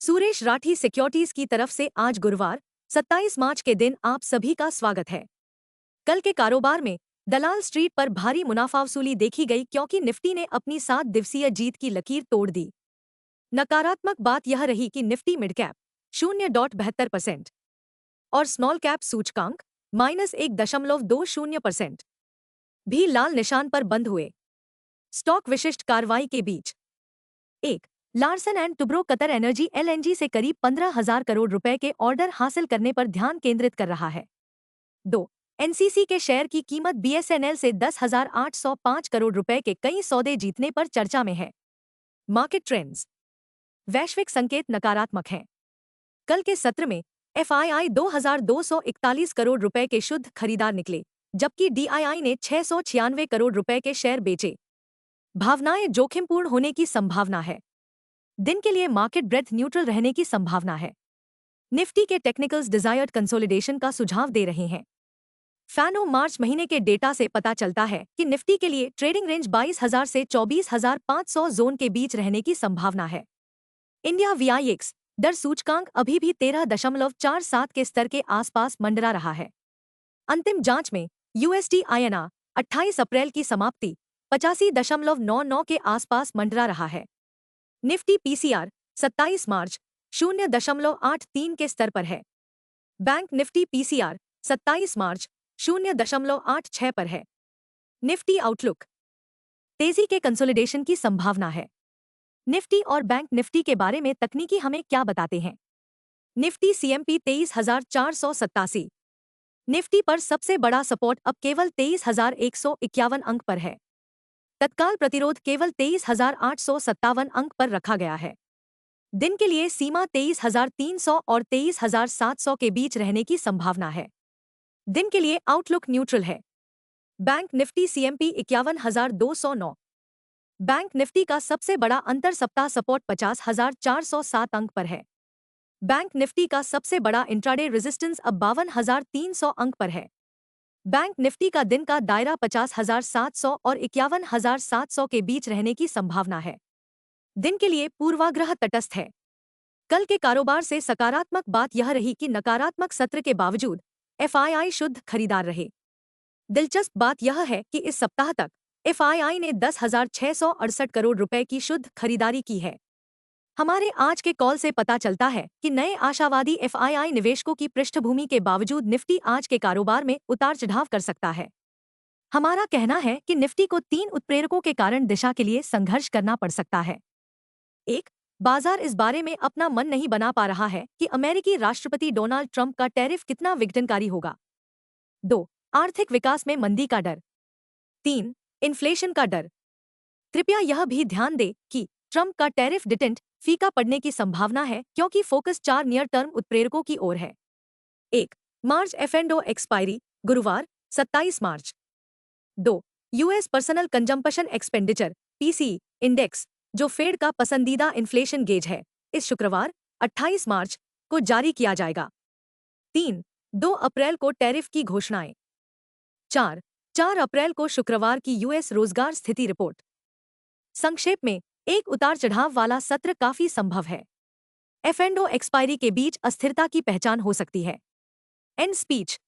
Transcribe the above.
Suresh Rathi securities की तरफ से आज गुरुवार 27 मार्च के दिन आप सभी का स्वागत है। कल के कारोबार में दलाल स्ट्रीट पर भारी मुनाफा वसूली देखी गई क्योंकि निफ्टी ने अपनी 7 दिवसीय जीत की लकीर तोड़ दी। नकारात्मक बात यह रही कि निफ्टी मिड कैप 0.72% और स्मॉल कैप सूचकांक -1.20% भी लाल निशान पर बंद हुए। स्टॉक विशिष्ट कार्रवाई के बीच 1. Larsen and Toubro Qatar energy LNG से करीब 15,000 करोड़ रुपए के ऑर्डर हासिल करने पर ध्यान केंद्रित कर रहा है। 2. एनसीसी के शेयर की कीमत बीएसएनएल से 10,805 करोड़ रुपए के कई सौदे जीतने पर चर्चा में है। Market trends. वैश्विक संकेत नकारात्मक हैं। कल के सत्र में एफआईआई 2,241 करोड़ रुपए के शुद्ध खरीदार निकले, जबकि डीआईआई ने 696 करोड़ रुपए के शेयर बेचे। भावनाएं जोखिमपूर्ण होने की संभावना है। दिन के लिए मार्केट ब्रेथ न्यूट्रल रहने की संभावना है। निफ्टी के टेक्निकल्स डिजायर्ड कंसोलिडेशन का सुझाव दे रहे हैं। फैनो मार्च महीने के डेटा से पता चलता है कि निफ्टी के लिए ट्रेडिंग रेंज 22,000 से 24,500 जोन के बीच रहने की संभावना है। इंडिया वीआईएक्स डर सूचकांक अभी भी 13.47 के स्तर के आसपास मंडरा रहा है। अंतिम जांच में यूएसडी आईएनआर 28 अप्रैल की समाप्ति 85.99 के आसपास मंडरा रहा है। निफ्टी पीसीआर 27 मार्च 0.83 के स्तर पर है। बैंक निफ्टी पीसीआर 27 मार्च 0.86 पर है। Nifty outlook. तेजी के कंसोलिडेशन की संभावना है। निफ्टी और बैंक निफ्टी के बारे में तकनीकी हमें क्या बताते हैं? Nifty CMP 23,487। निफ्टी पर सबसे बड़ा सपोर्ट अब केवल 23,151 अंक पर है। तत्काल प्रतिरोध केवल 23,857 अंक पर रखा गया है। दिन के लिए सीमा 23,300 और 23,700 के बीच रहने की संभावना है। दिन के लिए आउटलुक न्यूट्रल है। Bank Nifty CMP 51,209। Bank Nifty का सबसे बड़ा अंतर सप्ताह सपोर्ट 50,407 अंक पर है। बैंक निफ्टी का सबसे बड़ा इंट्राडे रेजिस्टेंस अब 52,300 अंक पर है। बैंक निफ्टी का दिन का दायरा 50,700 और 51,700 के बीच रहने की संभावना है। दिन के लिए पूर्वाग्रह तटस्थ है। कल के कारोबार से सकारात्मक बात यह रही कि नकारात्मक सत्र के बावजूद एफआईआई शुद्ध खरीदार रहे। दिलचस्प बात यह है कि इस सप्ताह तक एफआईआई ने 10,668 करोड़ रुपए की शुद्ध खरीदारी की है। हमारे आज के कॉल से पता चलता है कि नए आशावादी एफआईआई निवेशकों की पृष्ठभूमि के बावजूद निफ्टी आज के कारोबार में उतार चढ़ाव कर सकता है। हमारा कहना है कि निफ्टी को 3 उत्प्रेरकों के कारण दिशा के लिए संघर्ष करना पड़ सकता है। 1. बाजार इस बारे में अपना मन नहीं बना पा रहा है कि अमेरिकी राष्ट्रपति डोनाल्ड ट्रंप का टैरिफ कितना विघटनकारी होगा। 2. आर्थिक विकास में मंदी का डर। 3. इन्फ्लेशन का डर। कृपया यह भी ध्यान दें कि ट्रंप का टैरिफ डिटेंट फीका पड़ने की संभावना है क्योंकि फोकस 4 नियर टर्म उत्प्रेरकों की ओर है। 1. मार्च एफ&ओ एक्सपायरी गुरुवार 27 मार्च। 2. US personal consumption expenditure PCE index जो फेड का पसंदीदा इन्फ्लेशन गेज है, इस शुक्रवार 28 मार्च को जारी किया जाएगा। 3. 2 अप्रैल को टैरिफ की घोषणाएं। 4 अप्रैल को शुक्रवार की यूएस रोजगार स्थिति रिपोर्ट। संक्षेप में एक उतार चढ़ाव वाला सत्र काफी संभव है। एफ&ओ एक्सपायरी के बीच अस्थिरता की पहचान हो सकती है। And speech.